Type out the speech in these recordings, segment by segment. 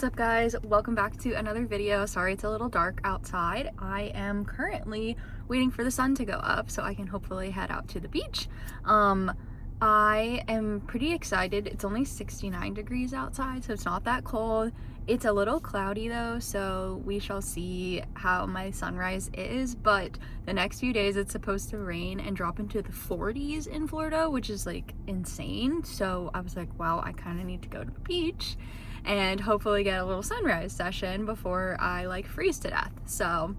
What's up guys? Welcome back to another video. Sorry it's a little dark outside. I am currently waiting for the sun to go up so I can hopefully head out to the beach. I am pretty excited. It's only 69 degrees outside, so it's not that cold. It's a little cloudy though, so we shall see how my sunrise is, but the next few days it's supposed to rain and drop into the 40s in Florida, which is like insane. So I was like, wow, I kind of need to go to the beach and hopefully get a little sunrise session before I like freeze to death. So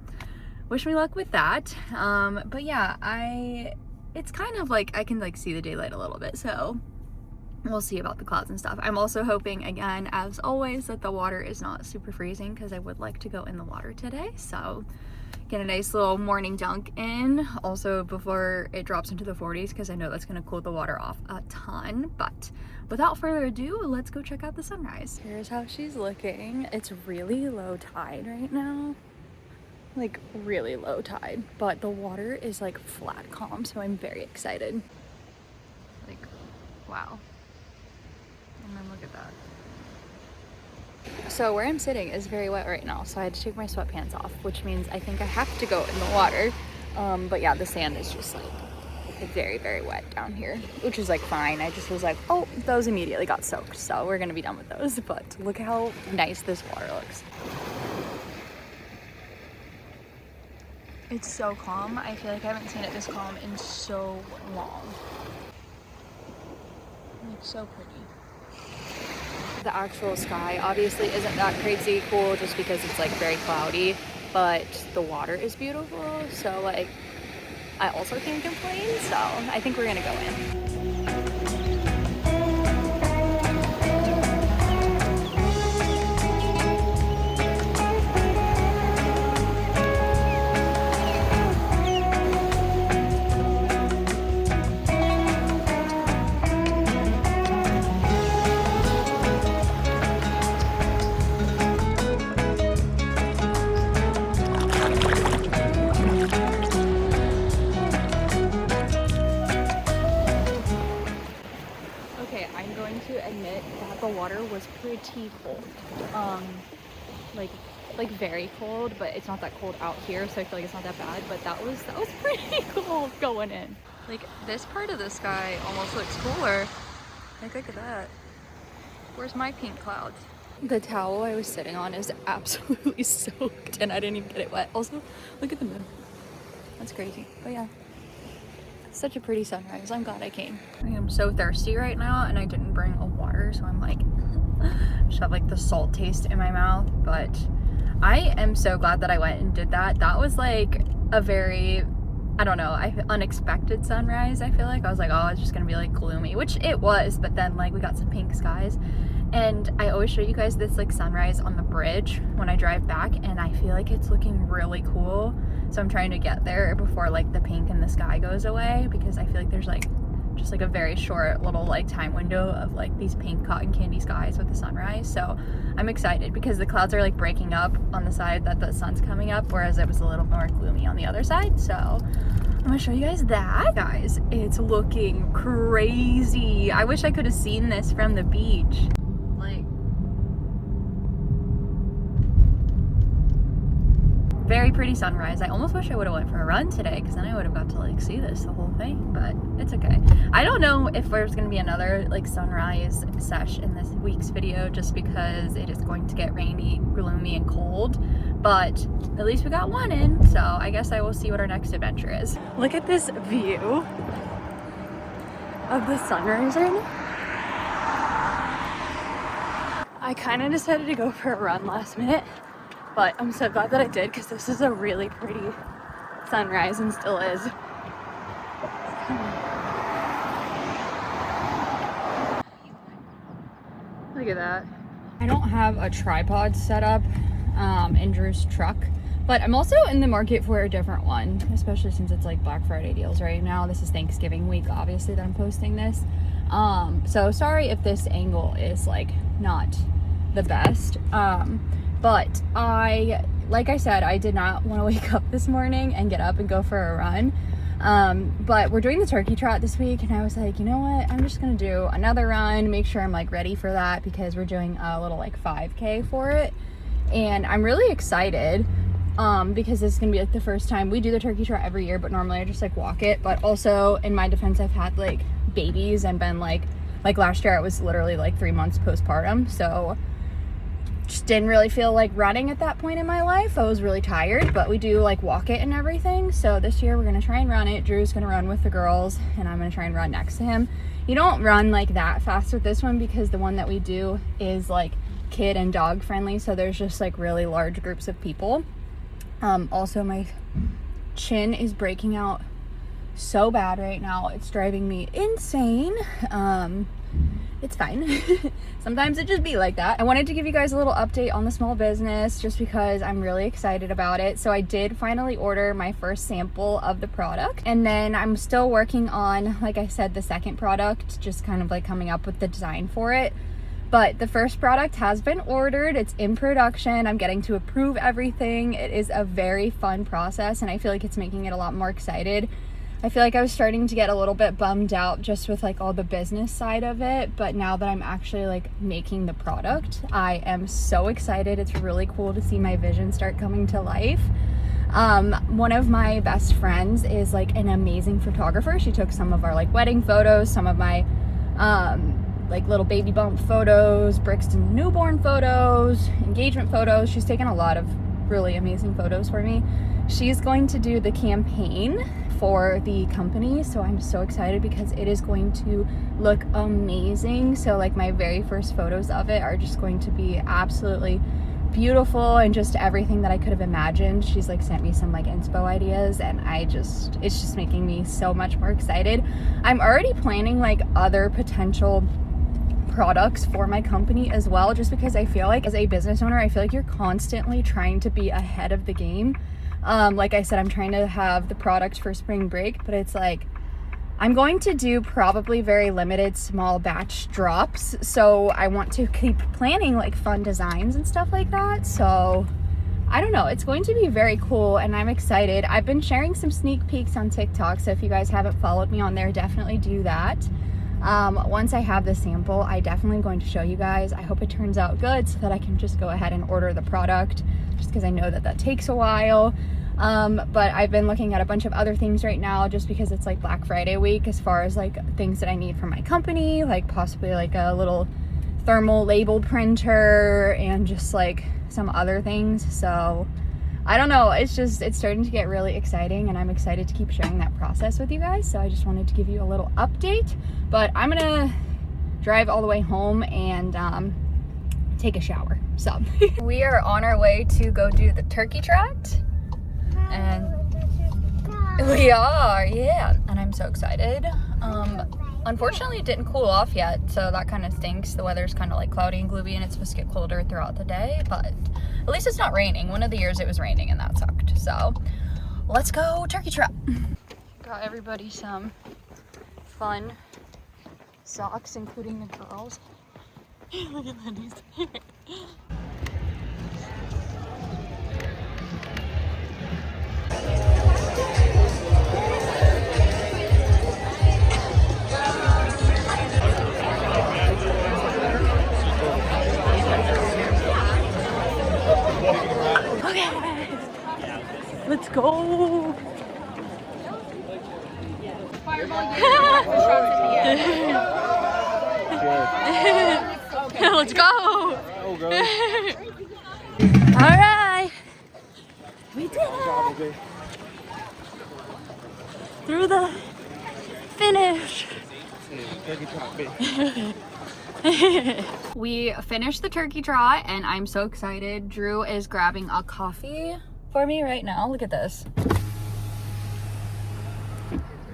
wish me luck with that. But yeah, it's kind of like I can like see the daylight a little bit, so we'll see about the clouds and stuff. I'm also hoping, again, as always, that the water is not super freezing because I would like to go in the water today. So get a nice little morning dunk in also before it drops into the 40s, because I know that's going to cool the water off a ton. But without further ado, let's go check out the sunrise. Here's how she's looking. It's really low tide right now, like really low tide, but the water is like flat calm, so I'm very excited. Like, wow. And then look at that. So where I'm sitting is very wet right now, so I had to take my sweatpants off, which means I think I have to go in the water. But yeah, the sand is just like very, very wet down here, which is like fine. I just was like, oh, those immediately got soaked, so we're gonna be done with those. But look how nice this water looks. It's so calm. I feel like I haven't seen it this calm in so long. It's so pretty. The actual sky obviously isn't that crazy cool just because it's like very cloudy, but the water is beautiful, so like I also can't complain. So I think we're gonna go in. I'm going to admit that the water was pretty cold. Like very cold, but it's not that cold out here, so I feel like it's not that bad, but that was pretty cold going in. Like this part of the sky almost looks cooler. Like look at that. Where's my pink clouds? The towel I was sitting on is absolutely soaked and I didn't even get it wet. Also, look at the moon. That's crazy, but yeah. Such a pretty sunrise. I'm glad I came. I am so thirsty right now and I didn't bring a water, so I'm like just have like the salt taste in my mouth. But I am so glad that I went and did that. That was like a very, I don't know, unexpected sunrise. I feel like I was like, oh, it's just gonna be like gloomy, which it was, but then like we got some pink skies. And I always show you guys this like sunrise on the bridge when I drive back, and I feel like it's looking really cool. So I'm trying to get there before like the pink in the sky goes away, because I feel like there's like just like a very short little like time window of like these pink cotton candy skies with the sunrise. So I'm excited because the clouds are like breaking up on the side that the sun's coming up, whereas it was a little more gloomy on the other side. So I'm gonna show you guys that. Guys, it's looking crazy. I wish I could have seen this from the beach. Like, very pretty sunrise. I almost wish I would have went for a run today, because then I would have got to like see this the whole thing, but it's okay. I don't know if there's gonna be another like sunrise sesh in this week's video, just because it is going to get rainy, gloomy, and cold, but at least we got one in, so I guess I will see what our next adventure is. Look at this view of the sunrise right now. I kind of decided to go for a run last minute, but I'm so glad that I did, because this is a really pretty sunrise and still is. Look at that. I don't have a tripod set up in Drew's truck, but I'm also in the market for a different one, especially since it's like Black Friday deals right now. This is Thanksgiving week, obviously, that I'm posting this. So sorry if this angle is like not the best. But like I said, I did not want to wake up this morning and get up and go for a run. But we're doing the turkey trot this week, and I was like, you know what, I'm just gonna do another run, make sure I'm like ready for that, because we're doing a little like 5K for it, and I'm really excited because this is gonna be like the first time we do the turkey trot every year, but normally I just like walk it. But also, in my defense, I've had like babies and been like last year I was literally like 3 months postpartum, so just didn't really feel like running at that point in my life. I was really tired, but we do like walk it and everything. So this year we're gonna try and run it. Drew's gonna run with the girls, and I'm gonna try and run next to him. You don't run like that fast with this one, because the one that we do is like kid and dog friendly, so there's just like really large groups of people. Also, my chin is breaking out so bad right now, it's driving me insane. It's fine. Sometimes it just be like that. I wanted to give you guys a little update on the small business, just because I'm really excited about it. So I did finally order my first sample of the product, and then I'm still working on, like I said, the second product, just kind of like coming up with the design for it. But the first product has been ordered, it's in production, I'm getting to approve everything. It is a very fun process, and I feel like it's making it a lot more excited. I feel like I was starting to get a little bit bummed out just with like all the business side of it, but now that I'm actually like making the product, I am so excited. It's really cool to see my vision start coming to life. One of my best friends is like an amazing photographer. She took some of our like wedding photos, some of my like little baby bump photos, Brixton newborn photos, engagement photos. She's taken a lot of really amazing photos for me. She's going to do the campaign for the company, so I'm so excited because it is going to look amazing. So like my very first photos of it are just going to be absolutely beautiful, and just everything that I could have imagined. She's like sent me some like inspo ideas, and it's just making me so much more excited. I'm already planning like other potential products for my company as well, just because I feel like as a business owner, I feel like you're constantly trying to be ahead of the game. Like I said, I'm trying to have the product for spring break, but it's like I'm going to do probably very limited small batch drops, so I want to keep planning like fun designs and stuff like that. So I don't know, it's going to be very cool, and I'm excited. I've been sharing some sneak peeks on TikTok, so if you guys haven't followed me on there, definitely do that. Once I have the sample, I definitely am going to show you guys. I hope it turns out good so that I can just go ahead and order the product, just because I know that that takes a while. But I've been looking at a bunch of other things right now, just because it's like Black Friday week, as far as like things that I need for my company, like possibly like a little thermal label printer and just like some other things. So I don't know, it's starting to get really exciting, and I'm excited to keep sharing that process with you guys. So I just wanted to give you a little update, but I'm gonna drive all the way home and take a shower. So we are on our way to go do the turkey trot, and we are, yeah, and I'm so excited. Unfortunately it didn't cool off yet, so that kind of stinks. The weather's kind of like cloudy and gloomy, and it's supposed to get colder throughout the day, but at least it's not raining. One of the years it was raining and that sucked. So let's go turkey trot. Got everybody some fun socks, including the girls. Look at Lindy's. Let's go. Let's go. All right. We did it. Through the finish. We finished the turkey trot, and I'm so excited. Drew is grabbing a coffee for me right now. Look at this.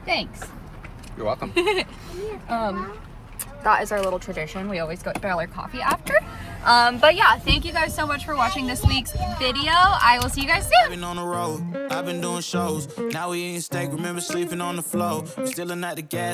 Thanks. You're welcome. That is our little tradition. We always go get our coffee after. But yeah, thank you guys so much for watching this week's video. I will see you guys soon. I've been on the road, I've been doing shows. Now we eating steak, remember sleeping on the floor. We're still at the gas.